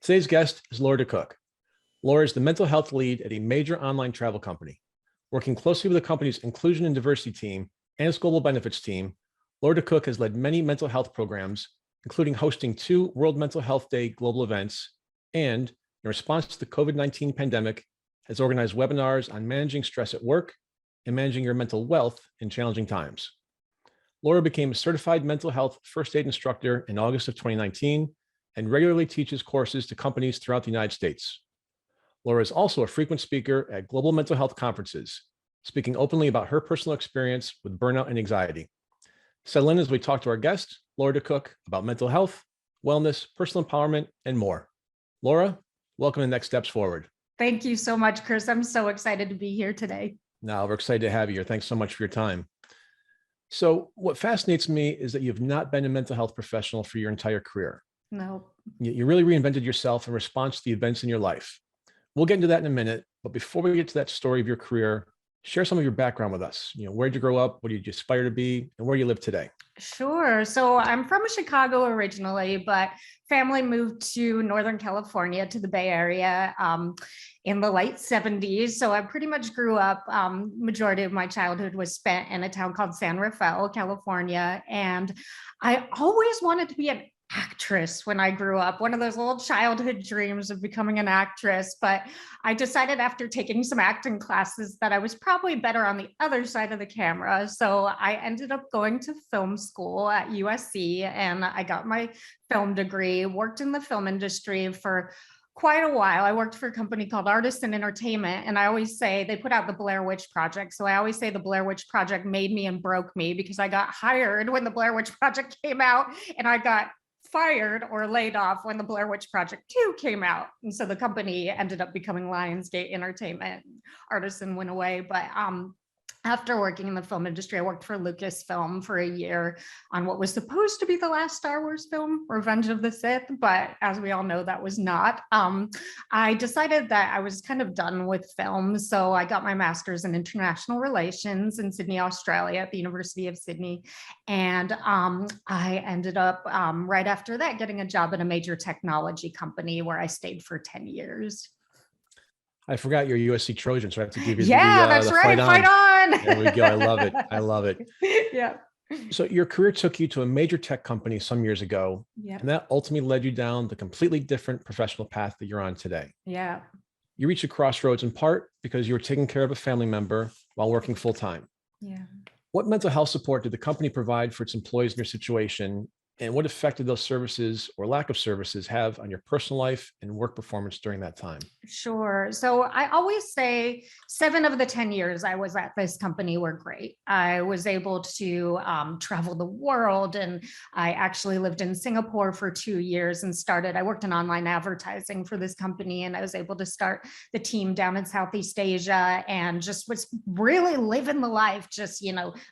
Today's guest is Laura DeCook. Laura is the mental health lead at a major online travel company. Working closely with the company's inclusion and diversity team and its global benefits team, Laura DeCook has led many mental health programs, including hosting 2 World Mental Health Day global events, and in response to the COVID-19 pandemic, has organized webinars on managing stress at work and managing your mental wealth in challenging times. Laura became a certified mental health first aid instructor in August of 2019 and regularly teaches courses to companies throughout the United States. Laura is also a frequent speaker at global mental health conferences, speaking openly about her personal experience with burnout and anxiety. Settle in as we talk to our guest, Laura DeCook, about mental health, wellness, personal empowerment, and more. Laura, welcome to Next Steps Forward. Thank you so much, Chris. I'm so excited to be here today. No, we're excited to have you here. Thanks so much for your time. So what fascinates me is that you've not been a mental health professional for your entire career. No. You really reinvented yourself in response to the events in your life. We'll get into that in a minute, but before we get to that story of your career, share some of your background with us. Where'd you grow up? What did you aspire to be? And where do you live today? Sure. So I'm from Chicago originally, but family moved to Northern California, to the Bay Area in the late 70s. So I pretty much grew up, majority of my childhood was spent in a town called San Rafael, California. And I always wanted to be an actress when I grew up, one of those old childhood dreams of becoming an actress. But I decided after taking some acting classes that I was probably better on the other side of the camera. So I ended up going to film school at USC and I got my film degree, worked in the film industry for quite a while. I worked for a company called Artisan Entertainment. And I always say they put out the Blair Witch Project. So I always say the Blair Witch Project made me and broke me, because I got hired when the Blair Witch Project came out and I got fired or laid off when the Blair Witch Project 2 came out. And so the company ended up becoming Lionsgate Entertainment. Artisan went away. But after working in the film industry, I worked for Lucasfilm for a year on what was supposed to be the last Star Wars film, Revenge of the Sith, but as we all know, that was not. I decided that I was kind of done with film, so I got my master's in international relations in Sydney, Australia, at the University of Sydney, and I ended up right after that getting a job at a major technology company where I stayed for 10 years. I forgot you're USC Trojan, so I have to give you that's right. Fight on. There we go. I love it. I love it. Yeah. So your career took you to a major tech company some years ago, and that ultimately led you down the completely different professional path that you're on today. Yeah. You reached a crossroads in part because you were taking care of a family member while working full time. Yeah. What mental health support did the company provide for its employees in your situation? And what effect did those services or lack of services have on your personal life and work performance during that time? Sure. So I always say 7 of the 10 years I was at this company were great. I was able to travel the world, and I actually lived in Singapore for 2 years and I worked in online advertising for this company, and I was able to start the team down in Southeast Asia and just was really living the life, just,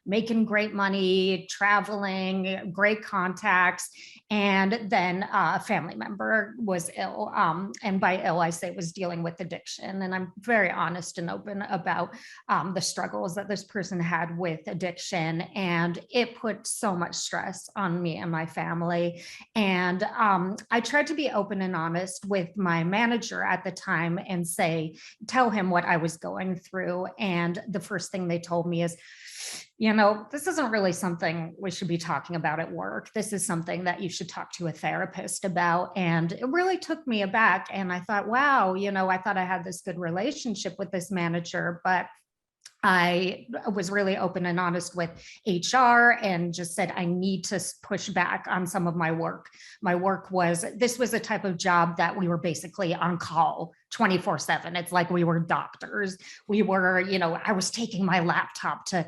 making great money, traveling, great contacts. And then a family member was ill. And by ill, I say was dealing with addiction. And I'm very honest and open about the struggles that this person had with addiction. And it put so much stress on me and my family. And I tried to be open and honest with my manager at the time and tell him what I was going through. And the first thing they told me is, this isn't really something we should be talking about at work. This is something that you should talk to a therapist about. And it really took me aback. And I thought, wow, I thought I had this good relationship with this manager, but I was really open and honest with HR and just said, I need to push back on some of my work. My work this was a type of job that we were basically on call 24/7. It's like we were doctors. We were, I was taking my laptop to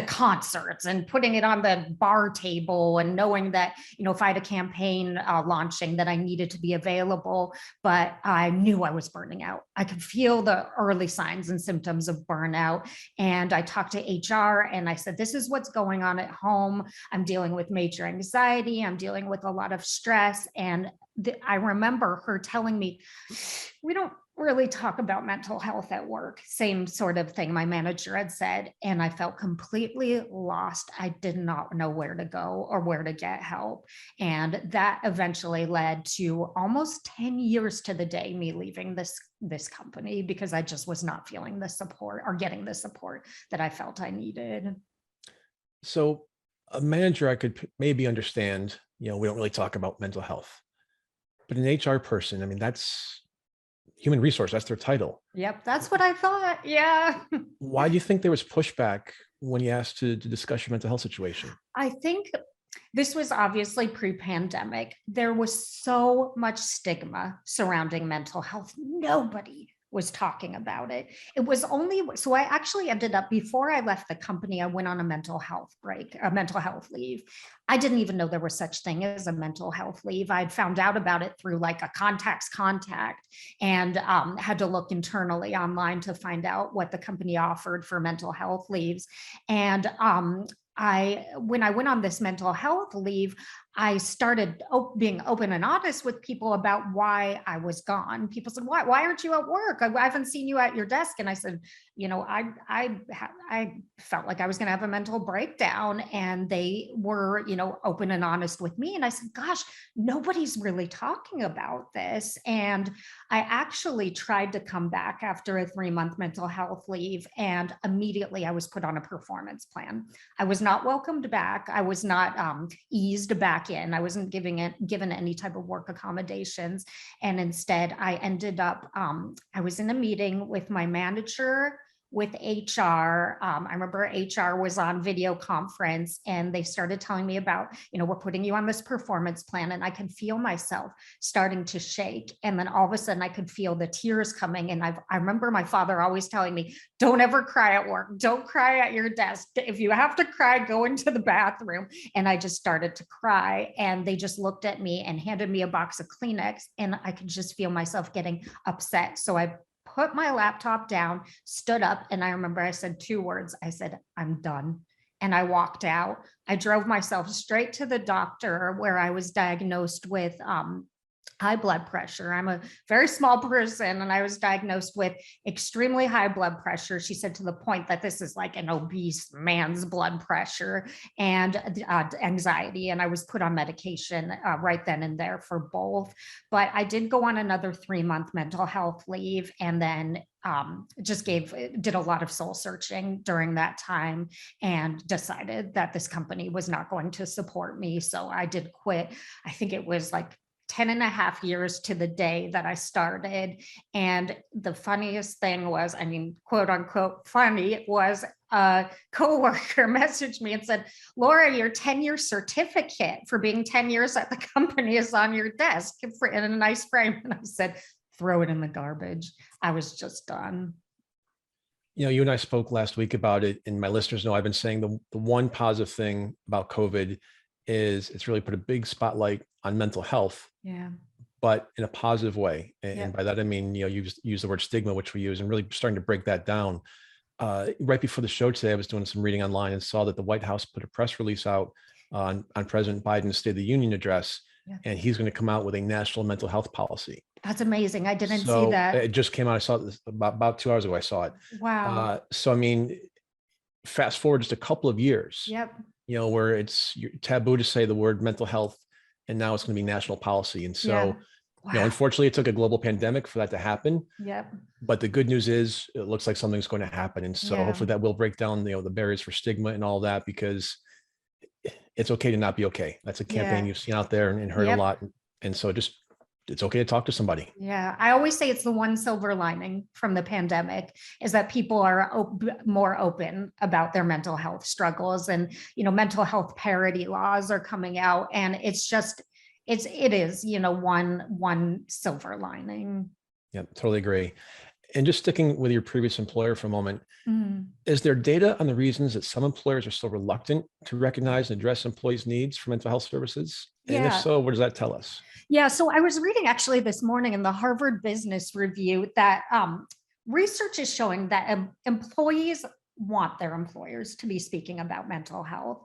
concerts and putting it on the bar table and knowing that, if I had a campaign launching, that I needed to be available, but I knew I was burning out. I could feel the early signs and symptoms of burnout. And I talked to HR and I said, this is what's going on at home. I'm dealing with major anxiety. I'm dealing with a lot of stress. And I remember her telling me, we don't really talk about mental health at work. Same sort of thing my manager had said. And I felt completely lost. I did not know where to go or where to get help. And that eventually led to almost 10 years to the day me leaving this company because I just was not feeling the support or getting the support that I felt I needed. So a manager, I could maybe understand, we don't really talk about mental health, but an HR person, I mean, that's human resource, that's their title. Yep, that's what I thought. Yeah. Why do you think there was pushback when you asked to discuss your mental health situation? I think this was obviously pre-pandemic. There was so much stigma surrounding mental health. Nobody was talking about it. It was only, so I actually ended up, before I left the company, I went on a mental health break, a mental health leave. I didn't even know there was such thing as a mental health leave. I'd found out about it through like a contact's contact and had to look internally online to find out what the company offered for mental health leaves. And when I went on this mental health leave, I started being open and honest with people about why I was gone. People said, why aren't you at work? I haven't seen you at your desk. And I said, I felt like I was going to have a mental breakdown, and they were, open and honest with me. And I said, gosh, nobody's really talking about this. And I actually tried to come back after a 3-month mental health leave, and immediately I was put on a performance plan. I was not welcomed back. I was not eased back in. I wasn't given any type of work accommodations. And instead I ended up, I was in a meeting with my manager, with HR. I remember HR was on video conference, and they started telling me about, we're putting you on this performance plan, and I could feel myself starting to shake. And then all of a sudden I could feel the tears coming. And I remember my father always telling me, don't ever cry at work. Don't cry at your desk. If you have to cry, go into the bathroom. And I just started to cry, and they just looked at me and handed me a box of Kleenex, and I could just feel myself getting upset. So I put my laptop down, stood up, and I remember I said 2 words. I said, I'm done. And I walked out. I drove myself straight to the doctor, where I was diagnosed with high blood pressure. I'm a very small person, and I was diagnosed with extremely high blood pressure. She said, to the point that this is like an obese man's blood pressure, and anxiety. And I was put on medication right then and there for both. But I did go on another 3-month mental health leave, and then did a lot of soul searching during that time, and decided that this company was not going to support me. So I did quit. I think it was like 10.5 years to the day that I started. And the funniest thing was, quote unquote funny, was a coworker messaged me and said, Laura, your 10-year certificate for being 10 years at the company is on your desk in a nice frame. And I said, throw it in the garbage. I was just done. You and I spoke last week about it, and my listeners know I've been saying the one positive thing about COVID is it's really put a big spotlight on mental health, but in a positive way. And by that, I mean, you use the word stigma, which we use, and really starting to break that down. Right before the show today, I was doing some reading online and saw that the White House put a press release out on President Biden's State of the Union address, and he's going to come out with a national mental health policy. That's amazing. I didn't see that. It just came out. I saw this about 2 hours ago. I saw it. Wow. So, I mean, fast forward just a couple of years, where it's taboo to say the word mental health, and now it's going to be national policy. And so, unfortunately, it took a global pandemic for that to happen. But the good news is it looks like something's going to happen. And so hopefully that will break down, the barriers for stigma and all that, because it's okay to not be okay. That's a campaign you've seen out there and heard a lot. And so it's okay to talk to somebody. Yeah. I always say it's the one silver lining from the pandemic is that people are more open about their mental health struggles, and, mental health parity laws are coming out, and it is, one silver lining. Yeah, totally agree. And just sticking with your previous employer for a moment, is there data on the reasons that some employers are still reluctant to recognize and address employees' needs for mental health services? And if so, what does that tell us? Yeah, so I was reading actually this morning in the Harvard Business Review that research is showing that employees want their employers to be speaking about mental health.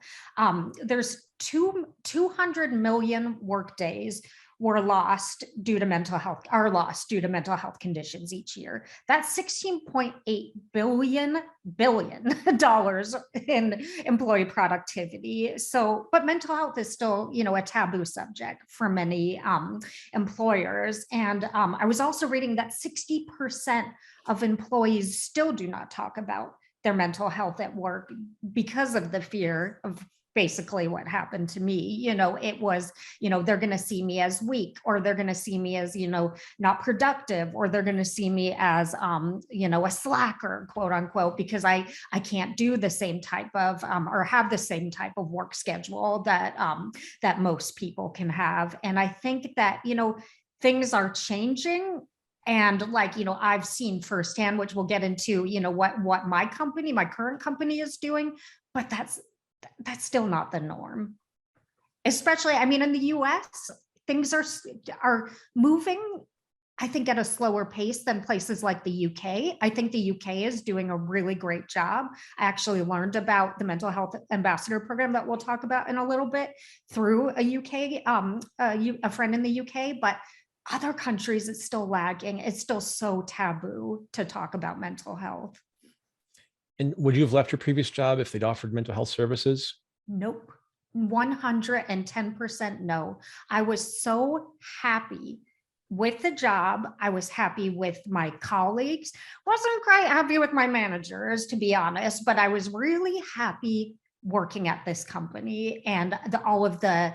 There's 200 million work days were lost due to mental health, are lost due to mental health conditions each year. That's $16.8 billion in employee productivity. So, but mental health is still, a taboo subject for many employers. And I was also reading that 60% of employees still do not talk about their mental health at work because of the fear of basically what happened to me. It was, they're going to see me as weak, or they're going to see me as, not productive, or they're going to see me as, a slacker, quote unquote, because I can't do the same type of, or have the same type of work schedule that most people can have. And I think that, things are changing. And I've seen firsthand, which we'll get into, what my current company is doing, but that's still not the norm. Especially, in the US, things are moving, I think, at a slower pace than places like the UK. I think the UK is doing a really great job. I actually learned about the mental health ambassador program that we'll talk about in a little bit through a friend in the UK, but other countries, it's still lagging. It's still so taboo to talk about mental health. And would you have left your previous job if they'd offered mental health services? Nope. 110% no. I was so happy with the job. I was happy with my colleagues. Wasn't quite happy with my managers, to be honest, but I was really happy working at this company, and all of the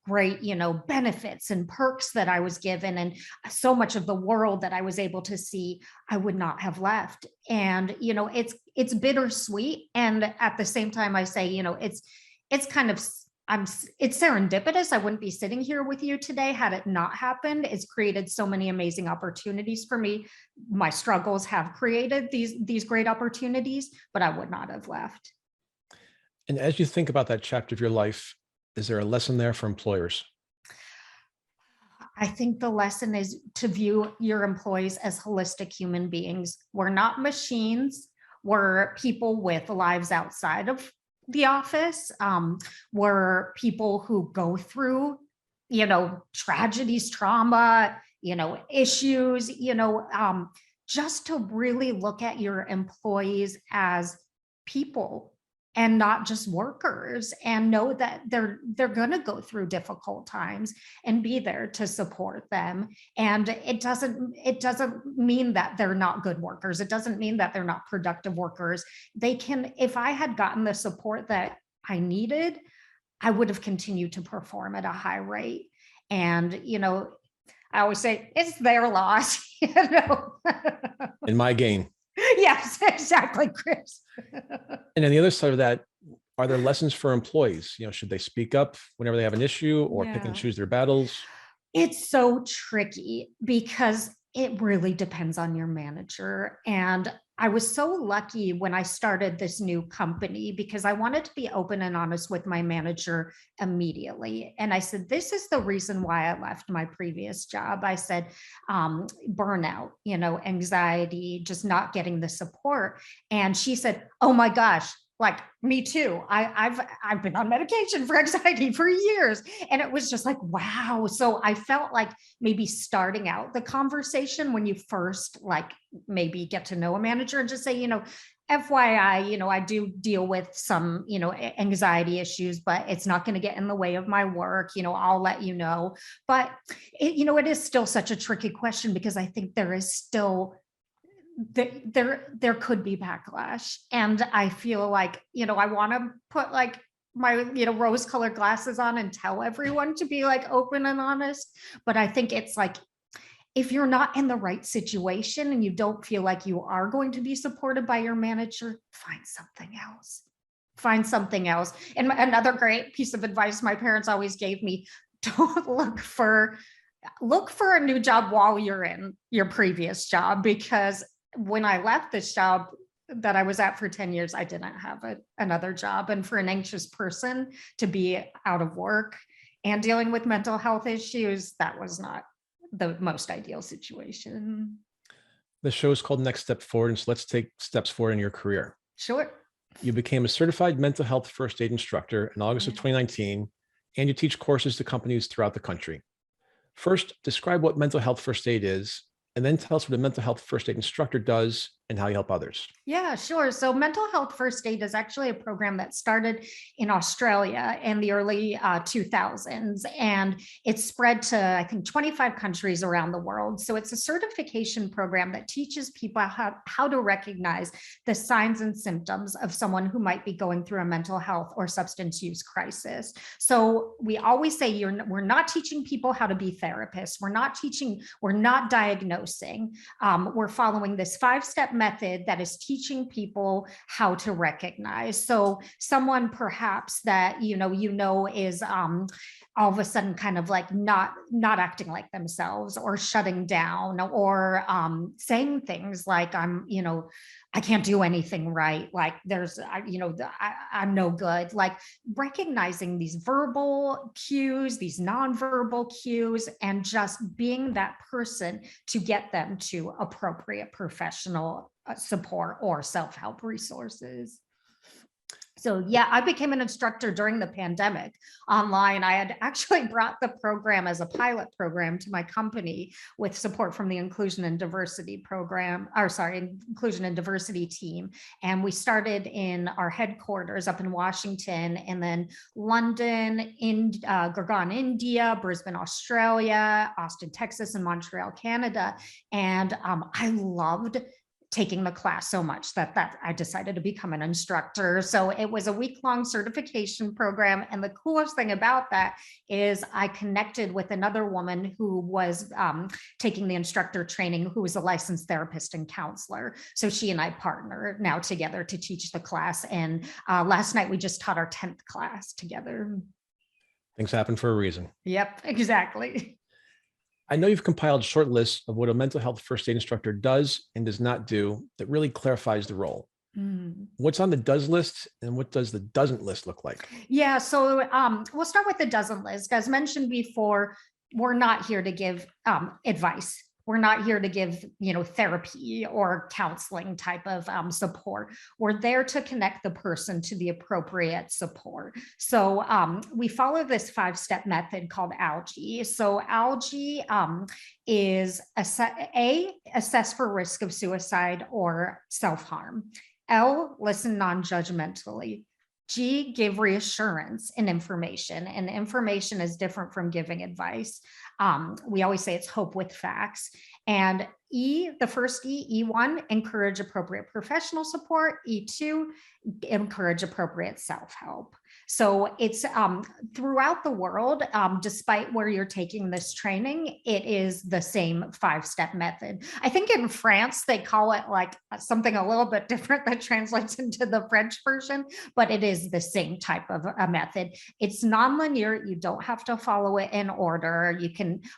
great, benefits and perks that I was given, and so much of the world that I was able to see, I would not have left. And, it's bittersweet. And at the same time, I say, it's kind of, it's serendipitous. I wouldn't be sitting here with you today had it not happened. It's created so many amazing opportunities for me. My struggles have created these great opportunities, but I would not have left. And as you think about that chapter of your life, is there a lesson there for employers? I think the lesson is to view your employees as holistic human beings. We're not machines. We're people with lives outside of the office. We're people who go through, tragedies, trauma, issues, just to really look at your employees as people and not just workers, and know that they're going to go through difficult times, and be there to support them. And it doesn't mean that they're not good workers. It doesn't mean that they're not productive workers. They can, if I had gotten the support that I needed, I would have continued to perform at a high rate. And, I always say it's their loss, In my gain. Yes, exactly, Chris. And on the other side of that, are there lessons for employees? Should they speak up whenever they have an issue, or pick and choose their battles? It's so tricky because it really depends on your manager. And I was so lucky when I started this new company, because I wanted to be open and honest with my manager immediately. And I said, this is the reason why I left my previous job. I said, burnout, anxiety, just not getting the support. And she said, oh my gosh, like me too. I've been on medication for anxiety for years. And it was just like, wow. So I felt like maybe starting out the conversation when you first maybe get to know a manager, and just say, FYI, I do deal with some, anxiety issues, but it's not going to get in the way of my work. I'll let you know. But it is still such a tricky question, because I think there is still there could be backlash. And I feel like, I want to put my, rose colored glasses on and tell everyone to be open and honest. But I think it's if you're not in the right situation and you don't feel like you are going to be supported by your manager, find something else. Find something else. And another great piece of advice my parents always gave me: don't look for a new job while you're in your previous job, because when I left this job that I was at for 10 years, I didn't have another job. And for an anxious person to be out of work and dealing with mental health issues, that was not the most ideal situation. The show is called Next Step Forward, and so let's take steps forward in your career. Sure. You became a certified mental health first aid instructor in August of 2019. and you teach courses to companies throughout the country. First, describe what mental health first aid is, and then tell us what a mental health first aid instructor does and how you help others. Yeah, sure. So mental health first aid is actually a program that started in Australia in the early 2000s, and it's spread to, I think, 25 countries around the world. So it's a certification program that teaches people how to recognize the signs and symptoms of someone who might be going through a mental health or substance use crisis. So we always say we're not teaching people how to be therapists. We're not diagnosing. We're following this 5-step method that is teaching people how to recognize. So someone perhaps that is all of a sudden kind of like not acting like themselves, or shutting down, or saying things like I can't do anything right, like I'm no good. Like recognizing these verbal cues, these nonverbal cues, and just being that person to get them to appropriate professional support or self-help resources. So yeah, I became an instructor during the pandemic online. I had actually brought the program as a pilot program to my company with support from the inclusion and diversity team. And we started in our headquarters up in Washington, and then London, in Gurgaon, India, Brisbane, Australia, Austin, Texas, and Montreal, Canada. And I loved taking the class so much that I decided to become an instructor. So it was a week-long certification program. And the coolest thing about that is I connected with another woman who was taking the instructor training, who was a licensed therapist and counselor. So she and I partner now together to teach the class. And last night we just taught our 10th class together. Things happen for a reason. Yep, exactly. I know you've compiled short lists of what a mental health first aid instructor does and does not do that really clarifies the role. What's on the does list, and what does the doesn't list look like? Yeah, so we'll start with the doesn't list. As mentioned before, we're not here to give advice. We're not here to give, therapy or counseling type of support. We're there to connect the person to the appropriate support. So we follow this 5-step method called ALGEE. So ALGEE is assess for risk of suicide or self-harm. L, listen non-judgmentally. G, give reassurance and information. And information is different from giving advice. We always say it's hope with facts. And E, the first E, E1, encourage appropriate professional support. E2, encourage appropriate self-help. So it's throughout the world, despite where you're taking this training, it is the same 5-step method. I think in France, they call it like something a little bit different that translates into the French version, but it is the same type of a method. It's nonlinear. You don't have to follow it in order.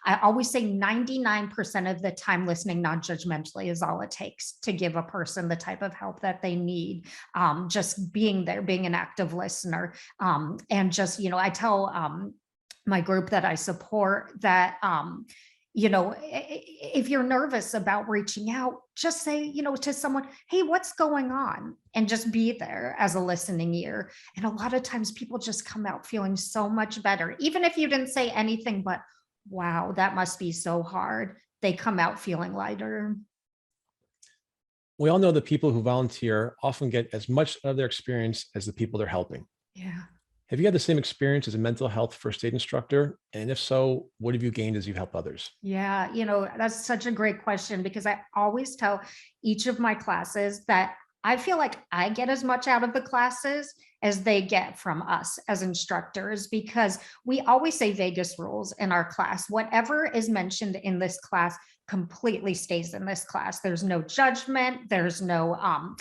I always say 99% of the time listening non-judgmentally is all it takes to give a person the type of help that they need. Just being there, being an active listener. And just, I tell my group that I support that, if you're nervous about reaching out, just say, to someone, hey, what's going on? And just be there as a listening ear. And a lot of times people just come out feeling so much better, even if you didn't say anything, but wow, that must be so hard. They come out feeling lighter. We all know that people who volunteer often get as much of their experience as the people they're helping. Yeah. Have you had the same experience as a mental health first aid instructor? And if so, what have you gained as you've helped others? Yeah, that's such a great question, because I always tell each of my classes that I feel like I get as much out of the classes as they get from us as instructors, because we always say Vegas rules in our class. Whatever is mentioned in this class completely stays in this class. There's no judgment. There's no,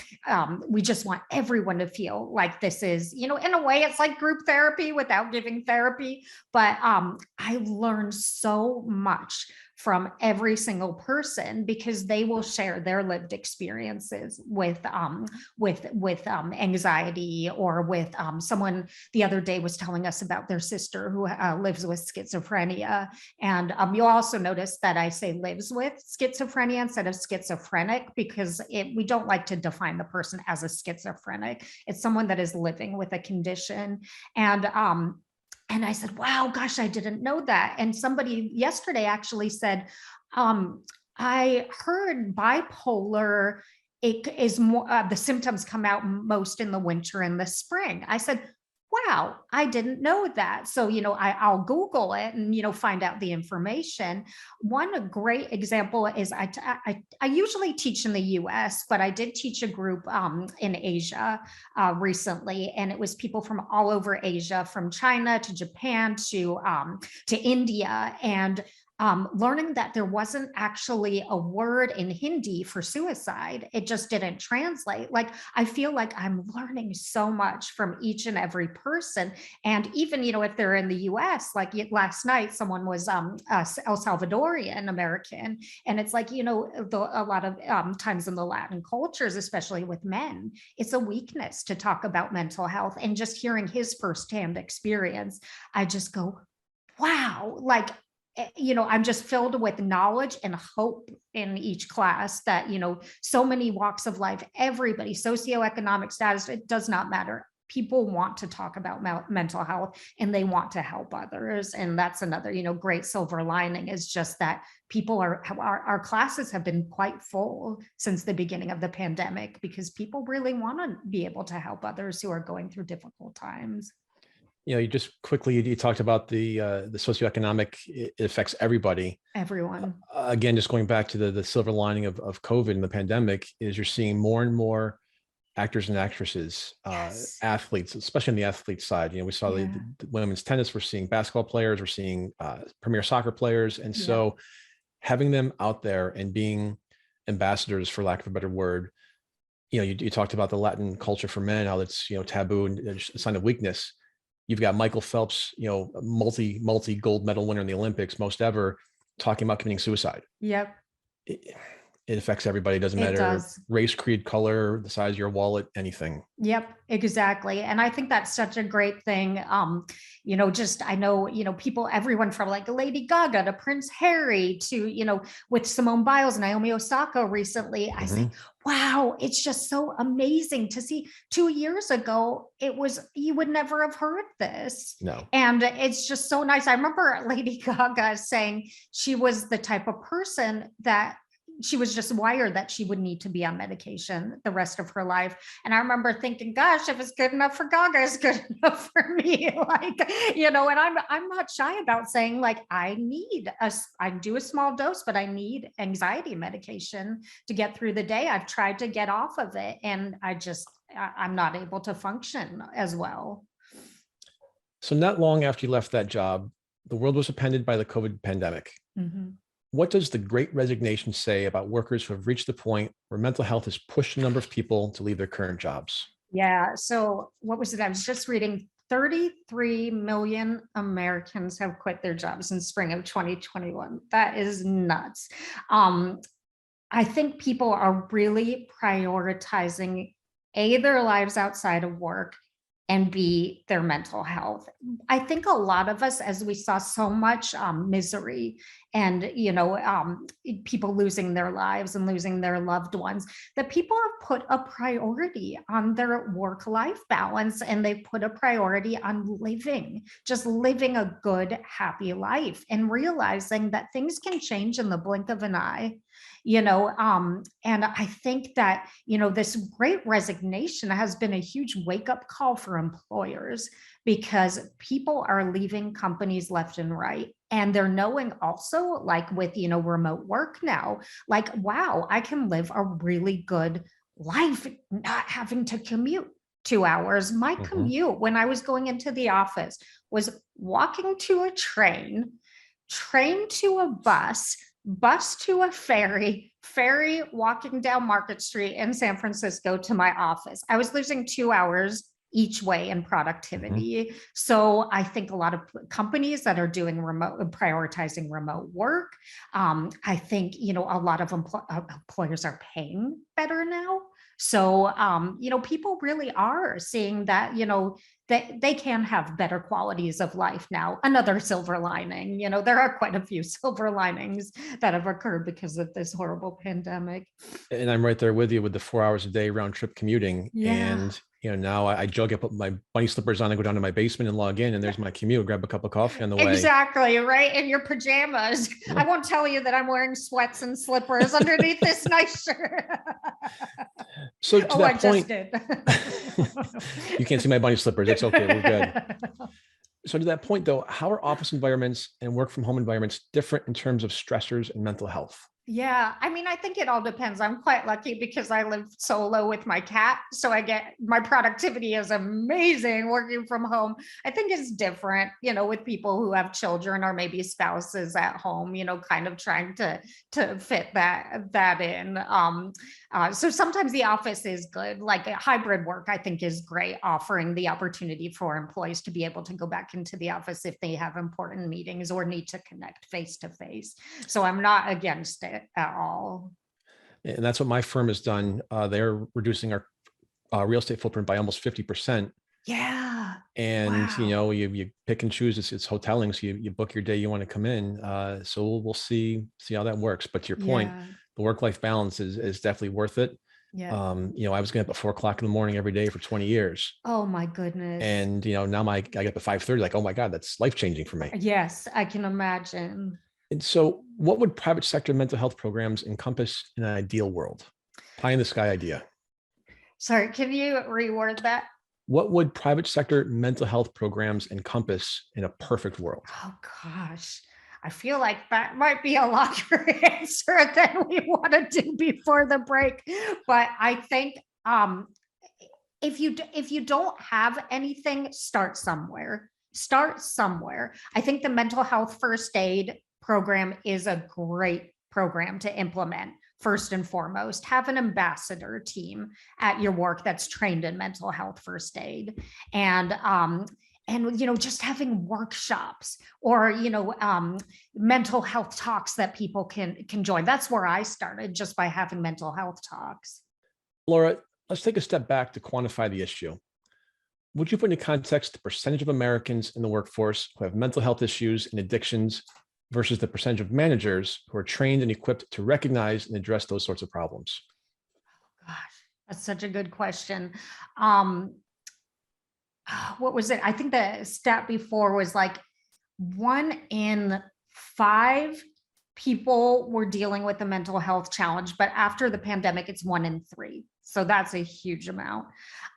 we just want everyone to feel like this is, in a way it's like group therapy without giving therapy. But I learned so much from every single person, because they will share their lived experiences with anxiety, or with someone the other day was telling us about their sister who lives with schizophrenia. And you'll also notice that I say lives with schizophrenia instead of schizophrenic, because we don't like to define the person as a schizophrenic. It's someone that is living with a condition. And And I said, wow, gosh, I didn't know that. And somebody yesterday actually said, um, I heard bipolar, it is more, the symptoms come out most in the winter and the spring. I said, wow, I didn't know that. So, I'll Google it and, find out the information. One great example is I usually teach in the US, but I did teach a group in Asia recently, and it was people from all over Asia, from China to Japan to India, and learning that there wasn't actually a word in Hindi for suicide. It just didn't translate. Like, I feel like I'm learning so much from each and every person. And even, if they're in the US, like last night, someone was El Salvadorian American. And it's like, a lot of times in the Latin cultures, especially with men, it's a weakness to talk about mental health. And just hearing his firsthand experience, I just go, wow, like, I'm just filled with knowledge and hope in each class that, so many walks of life, everybody, socioeconomic status, it does not matter. People want to talk about mental health, and they want to help others. And that's another, great silver lining, is just that people our classes have been quite full since the beginning of the pandemic, because people really want to be able to help others who are going through difficult times. You just quickly, you talked about the socioeconomic, it affects everybody. Everyone. Again, just going back to the silver lining of COVID and the pandemic, is you're seeing more and more actors and actresses, Yes. athletes, especially on the athlete side. We saw Yeah. the women's tennis, we're seeing basketball players, we're seeing premier soccer players. And Yeah. so having them out there and being ambassadors, for lack of a better word, you talked about the Latin culture for men, how it's, taboo and a sign of weakness. You've got Michael Phelps, multi gold medal winner in the Olympics, most ever, talking about committing suicide. Yep. It affects everybody. It doesn't It matter does. race, creed, color, the size of your wallet, anything. Yep, exactly. And I think that's such a great thing. I know, people, everyone from like Lady Gaga to Prince Harry to, with Simone Biles, Naomi Osaka recently, I say, wow, it's just so amazing to see. 2 years ago, you would never have heard this. No. And it's just so nice. I remember Lady Gaga saying she was the type of person that she was just wired that she would need to be on medication the rest of her life. And I remember thinking, gosh, if it's good enough for Gaga, it's good enough for me. And I'm not shy about saying, like, I do a small dose, but I need anxiety medication to get through the day. I've tried to get off of it, and I'm not able to function as well. So not long after you left that job, the world was upended by the COVID pandemic. Mm-hmm. What does the Great Resignation say about workers who have reached the point where mental health has pushed a number of people to leave their current jobs? Yeah. So what was it? I was just reading 33 million Americans have quit their jobs in spring of 2021. That is nuts. I think people are really prioritizing their lives outside of work, and B, their mental health. I think a lot of us, as we saw so much misery and, people losing their lives and losing their loved ones, that people have put a priority on their work-life balance, and they've put a priority on just living a good, happy life, and realizing that things can change in the blink of an eye. And I think that, this Great Resignation has been a huge wake up call for employers, because people are leaving companies left and right. And they're knowing also, like with, remote work now, like, wow, I can live a really good life not having to commute 2 hours. My commute when I was going into the office was walking to a train to a bus to a ferry walking down Market Street in San Francisco to my office. I was losing 2 hours each way in productivity. So I think a lot of companies that are doing prioritizing remote work, I think, a lot of employers are paying better now. So, people really are seeing that, they can have better qualities of life now. Another silver lining, there are quite a few silver linings that have occurred because of this horrible pandemic. And I'm right there with you with the 4 hours a day round trip commuting. Yeah. And now I jog up, put my bunny slippers on, and go down to my basement and log in, and there's my commute. Grab a cup of coffee on the way. Exactly, right? In your pajamas. I won't tell you that I'm wearing sweats and slippers underneath this nice shirt. So to that point, just did. you can't see my bunny slippers. It's okay. We're good. So to that point, though, how are office environments and work from home environments different in terms of stressors and mental health? Yeah, I mean, I think it all depends. I'm quite lucky because I live solo with my cat. So my productivity is amazing working from home. I think it's different, with people who have children or maybe spouses at home, kind of trying to fit that in. So sometimes the office is good, like a hybrid work, I think is great, offering the opportunity for employees to be able to go back into the office if they have important meetings or need to connect face to face. So I'm not against it at all. And that's what my firm has done. They're reducing our real estate footprint by almost 50%. Yeah. And, Wow. you pick and choose. It's hoteling. So you book your day you want to come in. So we'll see how that works. But to your point, Yeah. the work-life balance is definitely worth it. Yeah. I was getting up at 4 o'clock in the morning every day for 20 years. Oh my goodness. And, now I get up at 5:30, like, oh my God, that's life-changing for me. Yes, I can imagine. And so what would private sector mental health programs encompass in an ideal world? Pie in the sky idea. Sorry, can you reword that? What would private sector mental health programs encompass in a perfect world? Oh gosh. I feel like that might be a longer answer than we want to do before the break. But I think if you don't have anything, start somewhere. Start somewhere. I think the mental health first aid program is a great program to implement. First and foremost, have an ambassador team at your work that's trained in mental health first aid, and just having workshops or mental health talks that people can join. That's where I started, just by having mental health talks. Laura, let's take a step back to quantify the issue. Would you put into context the percentage of Americans in the workforce who have mental health issues and addictions versus the percentage of managers who are trained and equipped to recognize and address those sorts of problems? Gosh, that's such a good question. What was it? I think the stat before was like 1 in 5 people were dealing with a mental health challenge, but after the pandemic, it's 1 in 3. So that's a huge amount.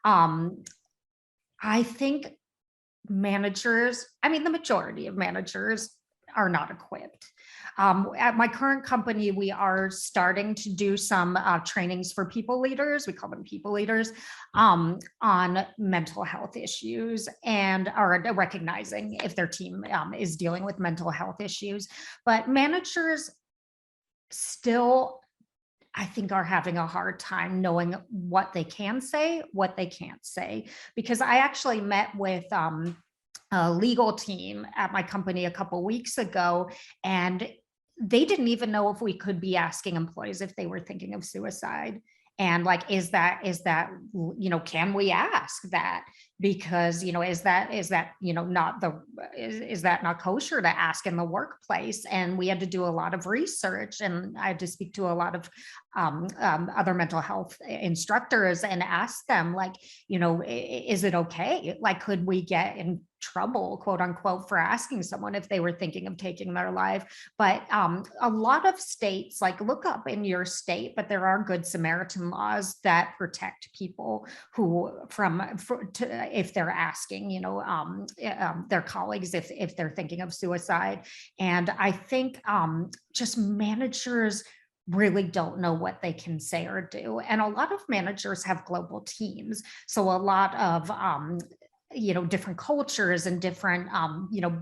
I think managers, the majority of managers are not equipped. At my current company, we are starting to do some trainings for people leaders. We call them people leaders, on mental health issues, and are recognizing if their team is dealing with mental health issues. But managers still, I think, are having a hard time knowing what they can say, what they can't say. Because I actually met with a legal team at my company a couple weeks ago, and they didn't even know if we could be asking employees if they were thinking of suicide. And like, is that, can we ask that? Because, is that not kosher to ask in the workplace? And we had to do a lot of research, and I had to speak to a lot of other mental health instructors and ask them, like, is it okay? Like, could we get in trouble, quote unquote, for asking someone if they were thinking of taking their life? But a lot of states, like, look up in your state, but there are Good Samaritan laws that protect people who if they're asking, their colleagues if they're thinking of suicide. And I think just managers really don't know what they can say or do. And a lot of managers have global teams. So a lot of different cultures and different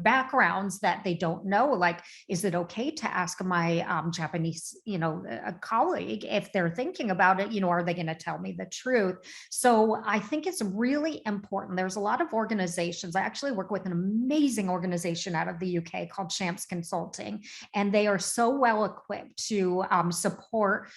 backgrounds that they don't know. Like, is it okay to ask my Japanese a colleague if they're thinking about it? Are they going to tell me the truth? So I think it's really important. There's a lot of organizations. I actually work with an amazing organization out of the UK called Champs Consulting, and they are so well equipped to support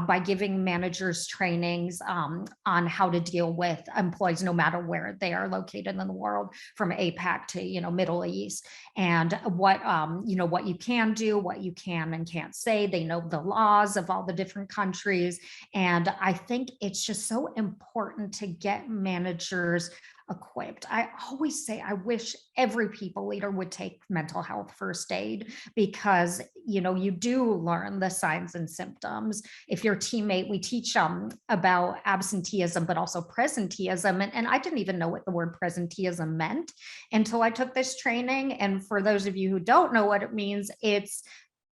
by giving managers trainings on how to deal with employees no matter where they are located educated in the world, from APAC to, Middle East, and what you can do, what you can and can't say. They know the laws of all the different countries. And I think it's just so important to get managers equipped. I always say I wish every people leader would take mental health first aid, because you do learn the signs and symptoms. If your teammate, we teach about absenteeism but also presenteeism, and I didn't even know what the word presenteeism meant until I took this training. And for those of you who don't know what it means, it's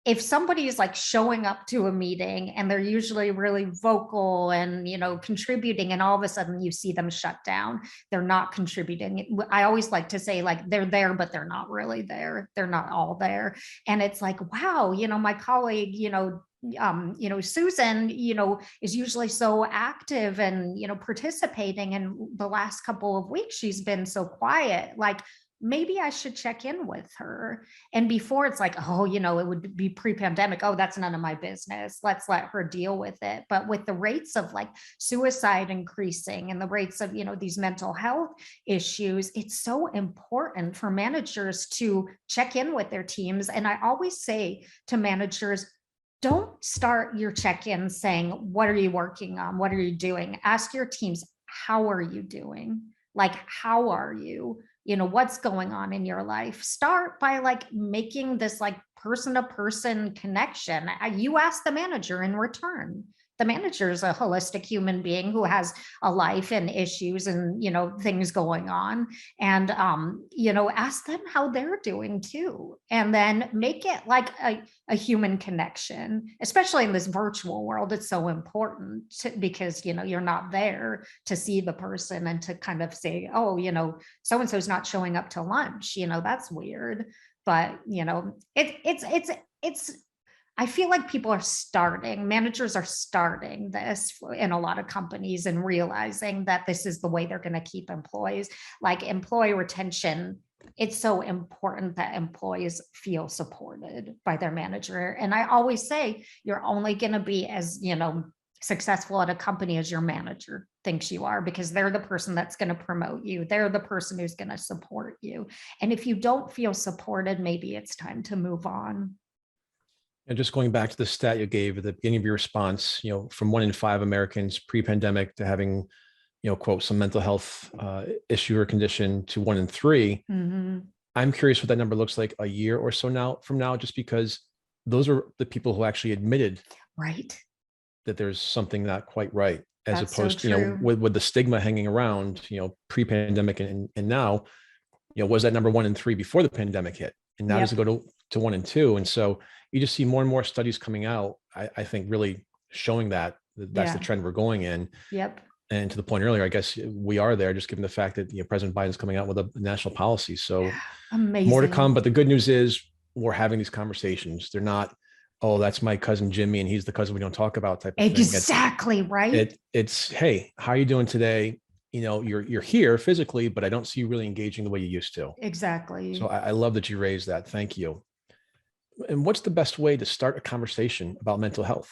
if somebody is like showing up to a meeting and they're usually really vocal and contributing, and all of a sudden you see them shut down, they're not contributing. I always like to say, like, they're there but they're not really there, they're not all there. And it's like, wow, my colleague, Susan, is usually so active and participating, and the last couple of weeks she's been so quiet. Like, maybe I should check in with her. And before, it's like, oh, it would be pre-pandemic. Oh, that's none of my business. Let's let her deal with it. But with the rates of like suicide increasing and the rates of, these mental health issues, it's so important for managers to check in with their teams. And I always say to managers, don't start your check-in saying, what are you working on? What are you doing? Ask your teams, how are you doing? Like, how are you? What's going on in your life? Start by like making this like person-to-person connection. You ask the manager in return. The manager is a holistic human being who has a life and issues and, things going on. And, ask them how they're doing too. And then make it like a human connection, especially in this virtual world. It's so important because, you're not there to see the person and to kind of say, oh, so-and-so's not showing up to lunch, that's weird. But, it's I feel like managers are starting this in a lot of companies and realizing that this is the way they're going to keep employees. Like employee retention, it's so important that employees feel supported by their manager. And I always say, you're only going to be as, successful at a company as your manager thinks you are, because they're the person that's going to promote you. They're the person who's going to support you. And if you don't feel supported, maybe it's time to move on. And just going back to the stat you gave at the beginning of your response, from 1 in 5 Americans pre-pandemic to having, quote, some mental health issue or condition to 1 in 3. Mm-hmm. I'm curious what that number looks like a year or so from now, just because those are the people who actually admitted right that there's something not quite right, as That's opposed so to, true. with the stigma hanging around, pre-pandemic and now, was that number 1 in 3 before the pandemic hit? And now does it go to 1 in 2? And so you just see more and more studies coming out, I think, really showing that that's the trend we're going in. Yep. And to the point earlier, I guess we are there, just given the fact that President Biden's coming out with a national policy. So amazing. More to come. But the good news is we're having these conversations. They're not, oh, that's my cousin Jimmy and he's the cousin we don't talk about type of thing. Exactly, right? It's hey, how are you doing today? You're here physically, but I don't see you really engaging the way you used to. Exactly. So I love that you raised that. Thank you. And what's the best way to start a conversation about mental health?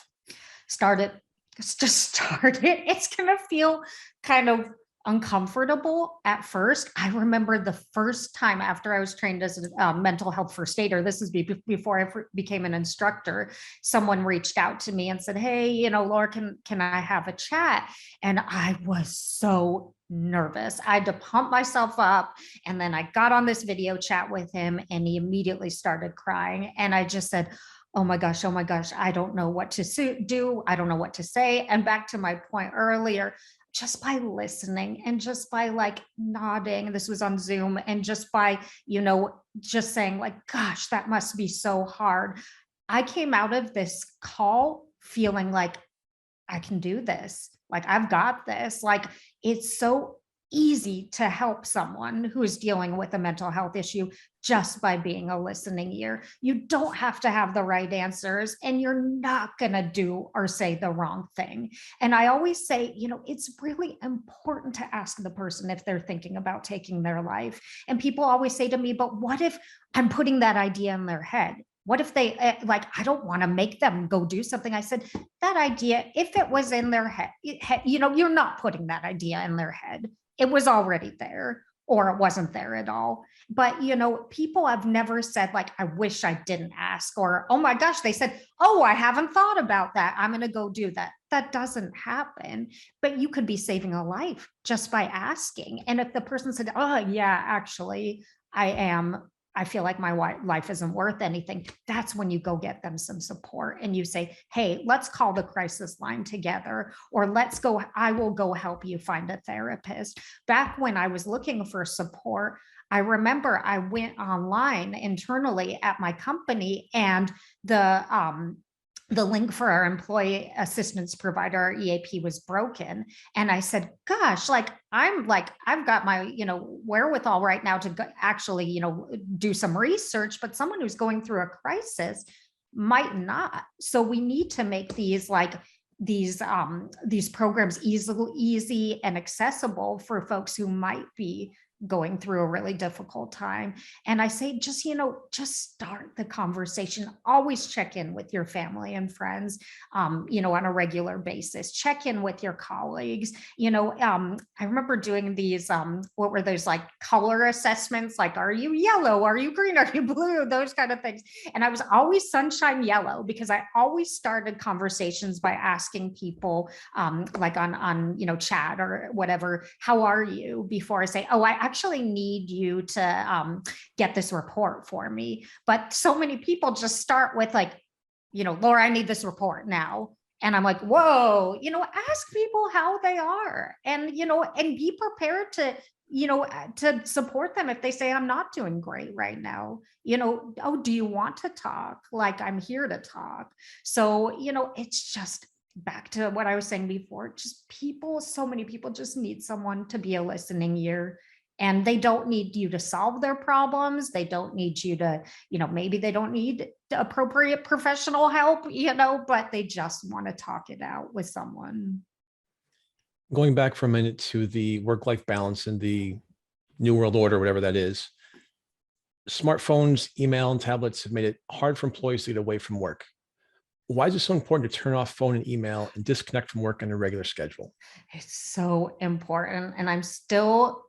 Start it. Just start it. It's going to feel kind of uncomfortable at first. I remember the first time after I was trained as a mental health first aider, this is before I became an instructor, someone reached out to me and said, hey, Laura, can I have a chat? And I was so nervous. I had to pump myself up. And then I got on this video chat with him and he immediately started crying. And I just said, oh my gosh, I don't know what to do. I don't know what to say. And back to my point earlier, just by listening and just by like nodding, this was on Zoom, and just by, just saying like, gosh, that must be so hard. I came out of this call feeling like I can do this. Like I've got this. Like it's so easy to help someone who is dealing with a mental health issue just by being a listening ear. You don't have to have the right answers, and you're not going to do or say the wrong thing. And I always say, it's really important to ask the person if they're thinking about taking their life. And people always say to me, but what if I'm putting that idea in their head? What if they I don't want to make them go do something. I said, that idea, if it was in their head, you're not putting that idea in their head. It was already there. or it wasn't there at all. But, people have never said like, I wish I didn't ask, or, oh my gosh, they said, oh, I haven't thought about that, I'm going to go do that. That doesn't happen. But you could be saving a life just by asking. And if the person said, oh yeah, actually, I feel like my life isn't worth anything, that's when you go get them some support and you say, hey, let's call the crisis line together, or I will go help you find a therapist. Back when I was looking for support, I remember I went online internally at my company, and the link for our employee assistance provider, our EAP, was broken. And I said, gosh, I've got my, wherewithal right now to actually, do some research, but someone who's going through a crisis might not. So we need to make these programs easy and accessible for folks who might be going through a really difficult time. And I say, just start the conversation. Always check in with your family and friends, on a regular basis. Check in with your colleagues. I remember doing these, what were those, like, color assessments? Like, are you yellow? Are you green? Are you blue? Those kind of things. And I was always sunshine yellow, because I always started conversations by asking people, like on chat or whatever, how are you? Before I say, oh, I actually need you to get this report for me. But so many people just start with like, Laura, I need this report now. And I'm like, whoa, ask people how they are, and, and be prepared to, to support them if they say, I'm not doing great right now. Oh, do you want to talk? Like, I'm here to talk. So, it's just back to what I was saying before, just so many people just need someone to be a listening ear. And they don't need you to solve their problems. They don't need you to, maybe they don't need appropriate professional help, but they just want to talk it out with someone. Going back for a minute to the work-life balance and the new world order, whatever that is, smartphones, email, and tablets have made it hard for employees to get away from work. Why is it so important to turn off phone and email and disconnect from work on a regular schedule? It's so important. And I'm still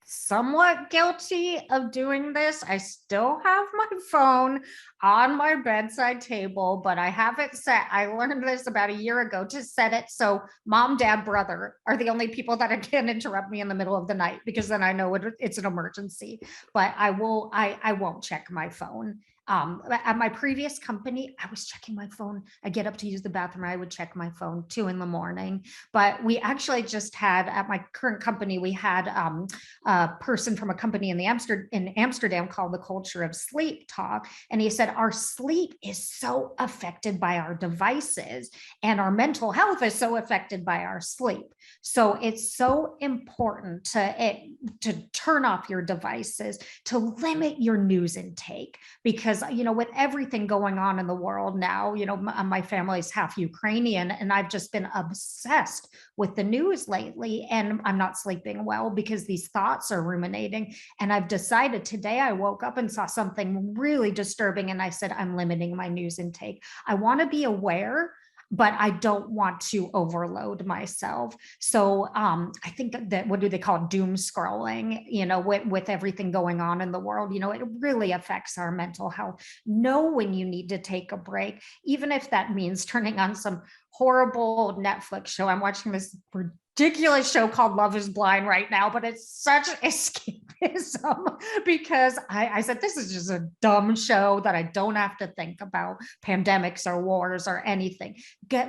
somewhat guilty of doing this. I still have my phone on my bedside table, but I have it set. I learned this about a year ago, to set it so mom, dad, brother are the only people that can interrupt me in the middle of the night, because then I know it's an emergency. But I won't check my phone. At my previous company, I was checking my phone. I get up to use the bathroom, I would check my phone 2 a.m. But we actually just had, at my current company, we had a person from a company in Amsterdam called the Culture of Sleep talk. And he said, our sleep is so affected by our devices, and our mental health is so affected by our sleep. So it's so important to turn off your devices, to limit your news intake, because with everything going on in the world now, my family's half Ukrainian, and I've just been obsessed with the news lately, and I'm not sleeping well because these thoughts are ruminating. And I've decided today, I woke up and saw something really disturbing, and I said, I'm limiting my news intake. I want to be aware, but I don't want to overload myself. So I think that, what do they call it? Doom scrolling, with everything going on in the world, it really affects our mental health. Know when you need to take a break, even if that means turning on some horrible Netflix show. I'm watching this ridiculous show called Love is Blind right now, but it's such escapism, because I said, this is just a dumb show that I don't have to think about pandemics or wars or anything.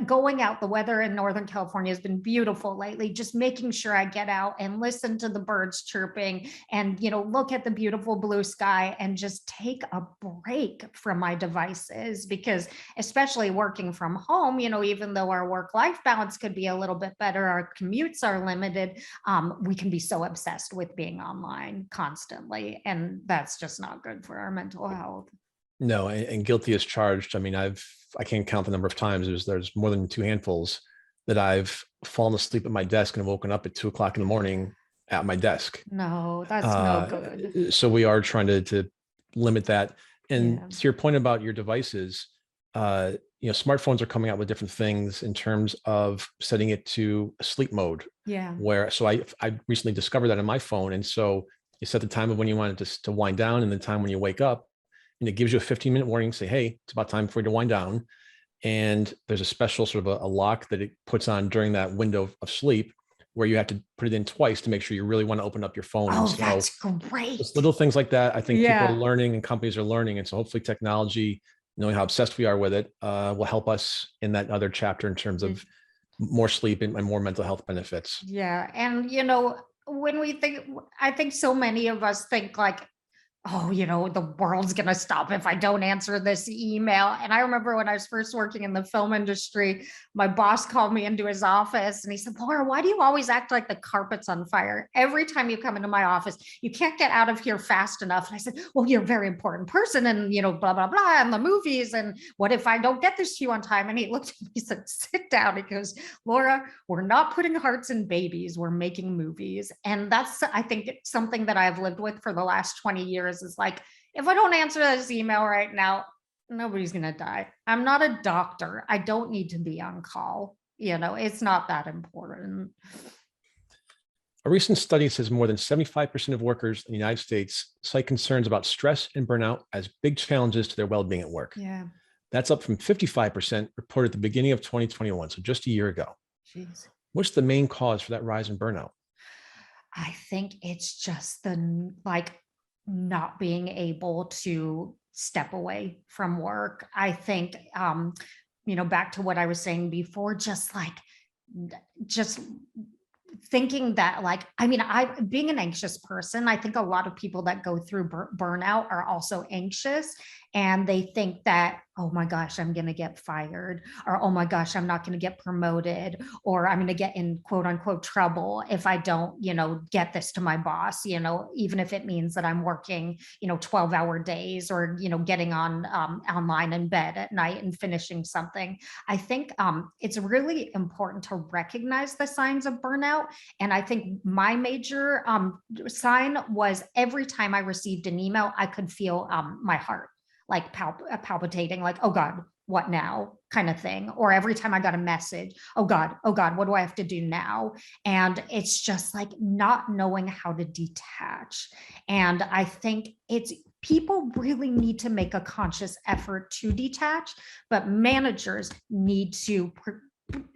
Going out, the weather in Northern California has been beautiful lately, just making sure I get out and listen to the birds chirping and, look at the beautiful blue sky and just take a break from my devices. Because especially working from home, even though our work-life balance could be a little bit better, our commutes are limited, we can be so obsessed with being online constantly, and that's just not good for our mental health. No, and guilty as charged. I mean, I can't count the number of times. There's more than 2 handfuls that I've fallen asleep at my desk and woken up at 2 o'clock in the morning at my desk. No, that's no good. So we are trying to limit that. And Yeah. to your point about your devices, smartphones are coming out with different things in terms of setting it to sleep mode. Yeah. So I recently discovered that in my phone. And so You set the time of when you want it to wind down and the time when you wake up. And it gives you a 15-minute warning, say, hey, it's about time for you to wind down. And there's a special sort of a lock that it puts on during that window of sleep where you have to put it in twice to make sure you really want to open up your phone. Oh, And so that's great. just little things like that, I think people are Yeah. learning and companies are learning. And so hopefully technology, knowing how obsessed we are with it, will help us in that other chapter in terms of more sleep and more mental health benefits. Yeah. And, you know, when we think, I think so many of us think like, oh, you know, the world's going to stop if I don't answer this email. And I remember when I was first working in the film industry, my boss called me into his office and he said, Laura, why do you always act like the carpet's on fire? Every time you come into my office, you can't get out of here fast enough. And I said, well, you're a very important person and, you know, blah, blah, blah, and the movies. And what if I don't get this to you on time? And he looked at me, he said, sit down. He goes, Laura, we're not putting hearts in babies. We're making movies. And that's, I think, it's something that I've lived with for the last 20 years is like, if I don't answer this email right now, nobody's going to die. I'm not a doctor. I don't need to be on call. You know, it's not that important. A recent study says more than 75% of workers in the United States cite concerns about stress and burnout as big challenges to their well-being at work. Yeah. That's up from 55% reported at the beginning of 2021, so just a year ago. Jeez. What's the main cause for that rise in burnout? I think it's just the like not being able to step away from work. I think, you know, back to what I was saying before, just like, just thinking that like, I mean, being an anxious person, I think a lot of people that go through burnout are also anxious and they think that, oh my gosh, I'm going to get fired, or oh my gosh, I'm not going to get promoted, or I'm going to get in quote unquote trouble if I don't, you know, get this to my boss, you know, even if it means that I'm working, you know, 12-hour days or, you know, getting on online in bed at night and finishing something. I think it's really important to recognize the signs of burnout. And I think my major sign was every time I received an email, I could feel my heart like palpitating, like, oh God, what now kind of thing. Or every time I got a message, oh God, what do I have to do now? And it's just like not knowing how to detach. And I think it's people really need to make a conscious effort to detach, but managers need to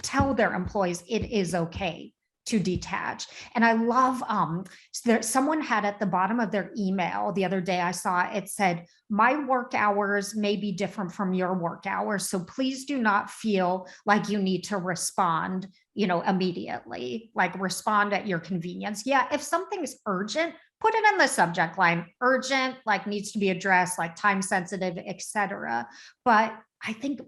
tell their employees it is okay to detach. And I love someone had at the bottom of their email the other day, I saw it said, my work hours may be different from your work hours. So please do not feel like you need to respond, you know, immediately, like respond at your convenience. Yeah, if something is urgent, put it in the subject line, urgent, like needs to be addressed, like time sensitive, etc. But I think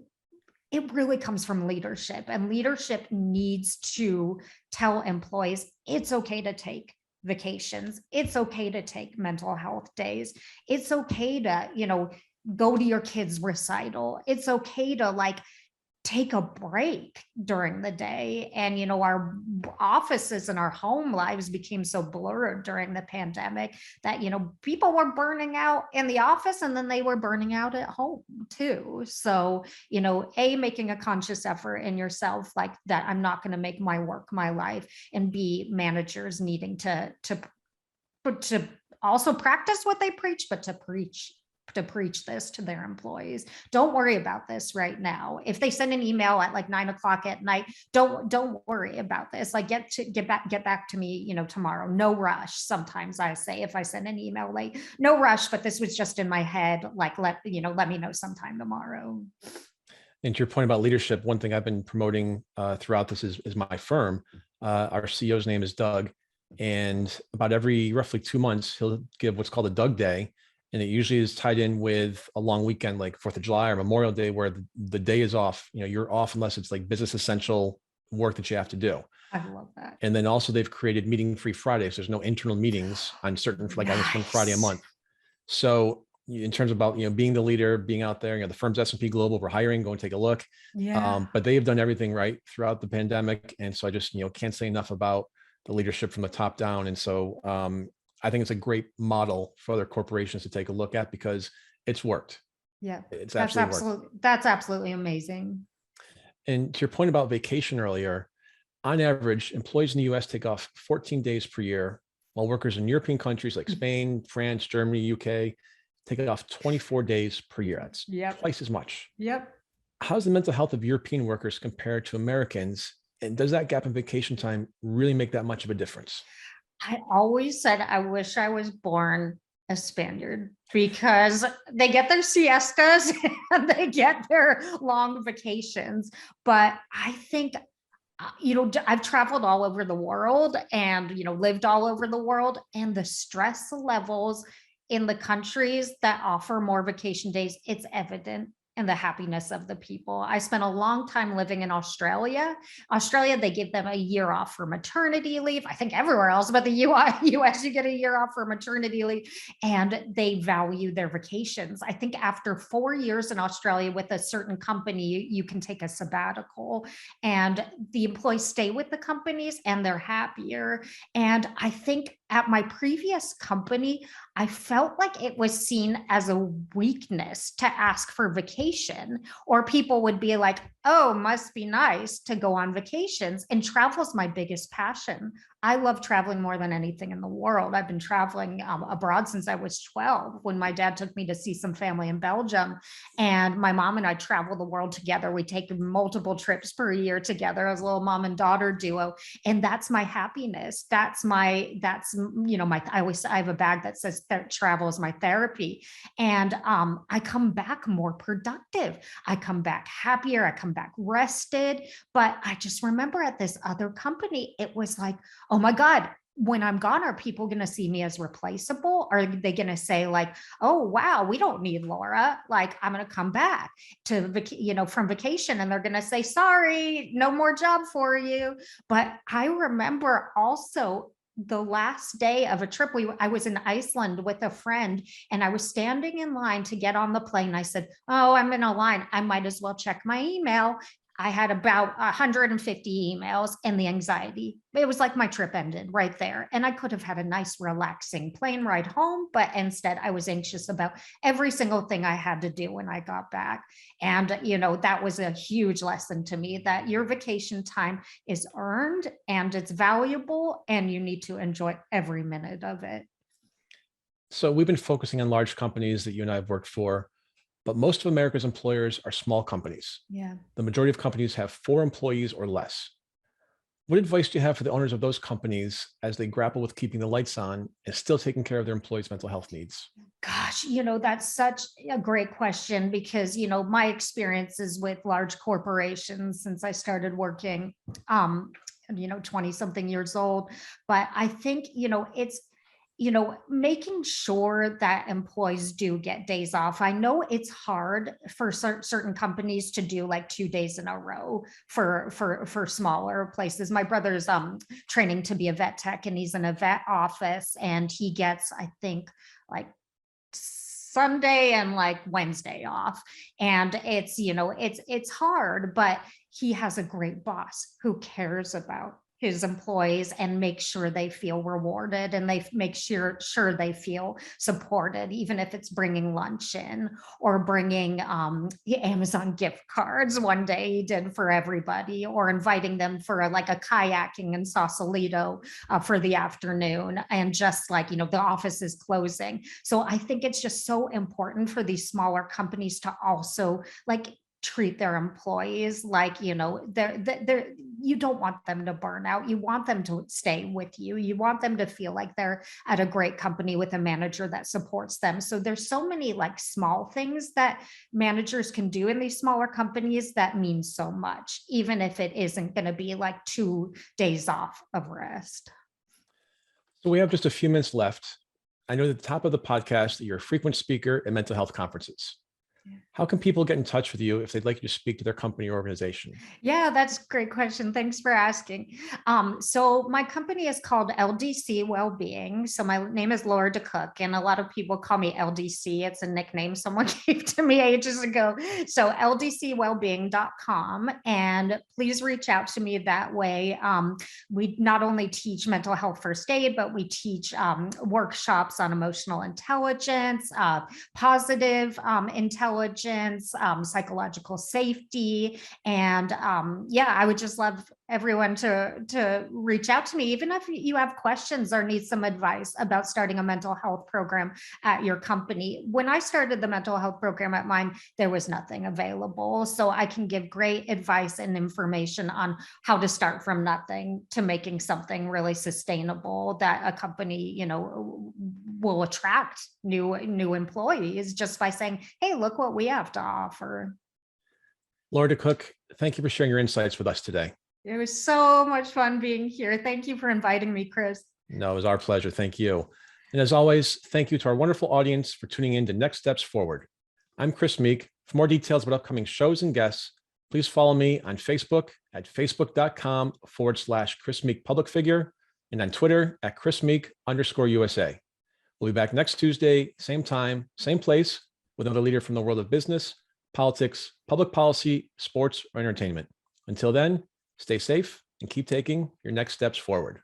it really comes from leadership, and leadership needs to tell employees it's okay to take vacations. It's okay to take mental health days. It's okay to, you know, go to your kids' recital. It's okay to like take a break during the day. And, you know, our offices and our home lives became so blurred during the pandemic that, you know, people were burning out in the office and then they were burning out at home too. So, you know, making a conscious effort in yourself, like that, I'm not going to make my work my life, and B, managers needing to also practice what they preach, but to preach this to their employees. Don't worry about this right now. If they send an email at like 9:00 at night, don't worry about this. Like get back to me, you know, tomorrow. No rush. Sometimes I say if I send an email late, no rush, but this was just in my head. Like let me know sometime tomorrow. And to your point about leadership, one thing I've been promoting throughout this is my firm. Our CEO's name is Doug. And about every roughly 2 months, he'll give what's called a Doug Day. And it usually is tied in with a long weekend, like 4th of July or Memorial Day, where the day is off. You know, you're off unless it's like business essential work that you have to do. I love that. And then also they've created meeting-free Fridays. There's no internal meetings on certain, like I guess one Friday a month. So in terms of about, you know, being the leader, being out there, you know, the firm's S&P Global, we're hiring, go and take a look. Yeah. But they have done everything right throughout the pandemic. And so I just, you know, can't say enough about the leadership from the top down. And so I think it's a great model for other corporations to take a look at because it's worked. Yeah. It's That's absolutely amazing. And to your point about vacation earlier, on average, employees in the US take off 14 days per year, while workers in European countries like Spain, France, Germany, UK take off 24 days per year. That's Yep. twice as much. Yep. How's the mental health of European workers compared to Americans? And does that gap in vacation time really make that much of a difference? I always said I wish I was born a Spaniard because they get their siestas and they get their long vacations. But I think, I've traveled all over the world and, lived all over the world, and the stress levels in the countries that offer more vacation days, it's evident in the happiness of the people. I spent a long time living in Australia. Australia, they give them a year off for maternity leave. I think everywhere else, but the US, you get a year off for maternity leave, and they value their vacations. I think after 4 years in Australia with a certain company, you can take a sabbatical, and the employees stay with the companies and they're happier. And I think at my previous company, I felt like it was seen as a weakness to ask for vacation, or people would be like, oh, must be nice to go on vacations. And travel is my biggest passion. I love traveling more than anything in the world. I've been traveling abroad since I was 12, when my dad took me to see some family in Belgium. And my mom and I travel the world together. We take multiple trips per year together as a little mom and daughter duo. And that's my happiness. I have a bag that says that travel is my therapy. And I come back more productive. I come back happier. I come back rested. But I just remember at this other company, it was like, oh my God, when I'm gone, are people going to see me as replaceable? Are they going to say like, oh, wow, we don't need Laura. Like, I'm going to come back from vacation, and they're going to say, sorry, no more job for you. But I remember also the last day of a trip, I was in Iceland with a friend, and I was standing in line to get on the plane. I said, oh, I'm in a line, I might as well check my email. I had about 150 emails, and the anxiety, it was like my trip ended right there. And I could have had a nice, relaxing plane ride home, but instead I was anxious about every single thing I had to do when I got back. And, that was a huge lesson to me, that your vacation time is earned and it's valuable, and you need to enjoy every minute of it. So we've been focusing on large companies that you and I have worked for, but most of America's employers are small companies. Yeah. The majority of companies have 4 employees or less. What advice do you have for the owners of those companies as they grapple with keeping the lights on and still taking care of their employees' mental health needs? Gosh, that's such a great question, because, my experiences with large corporations since I started working, 20 something years old. But I think, it's, making sure that employees do get days off. I know it's hard for certain companies to do like 2 days in a row for smaller places. My brother's training to be a vet tech, and he's in a vet office, and he gets, I think, like Sunday and like Wednesday off. And it's hard, but he has a great boss who cares about his employees and make sure they feel rewarded, and they make sure they feel supported, even if it's bringing lunch in or bringing Amazon gift cards. One day he did for everybody, or inviting them for like a kayaking in Sausalito for the afternoon, and just like, the office is closing. So I think it's just so important for these smaller companies to also like treat their employees like, they're you don't want them to burn out. You want them to stay with you. You want them to feel like they're at a great company with a manager that supports them. So there's so many like small things that managers can do in these smaller companies that mean so much, even if it isn't going to be like 2 days off of rest. So we have just a few minutes left. I know at the top of the podcast that you're a frequent speaker at mental health conferences. How can people get in touch with you if they'd like you to speak to their company or organization? Yeah, that's a great question. Thanks for asking. So my company is called LDC Wellbeing. So my name is Laura DeCook, and a lot of people call me LDC. It's a nickname someone gave to me ages ago. So ldcwellbeing.com, and please reach out to me that way. We not only teach mental health first aid, but we teach workshops on emotional intelligence, positive intelligence, intelligence, psychological safety. And yeah, I would just love everyone to reach out to me, even if you have questions or need some advice about starting a mental health program at your company. When I started the mental health program at mine, there was nothing available. So I can give great advice and information on how to start from nothing to making something really sustainable that a company, will attract new employees just by saying, hey, look what we have to offer. Laura DeCook, thank you for sharing your insights with us today. It was so much fun being here. Thank you for inviting me, Chris. No, it was our pleasure. Thank you. And as always, thank you to our wonderful audience for tuning in to Next Steps Forward. I'm Chris Meek. For more details about upcoming shows and guests, please follow me on Facebook at facebook.com/Chris Meek Public Figure and on Twitter at Chris Meek_USA. We'll be back next Tuesday, same time, same place, with another leader from the world of business, politics, public policy, sports, or entertainment. Until then, stay safe and keep taking your next steps forward.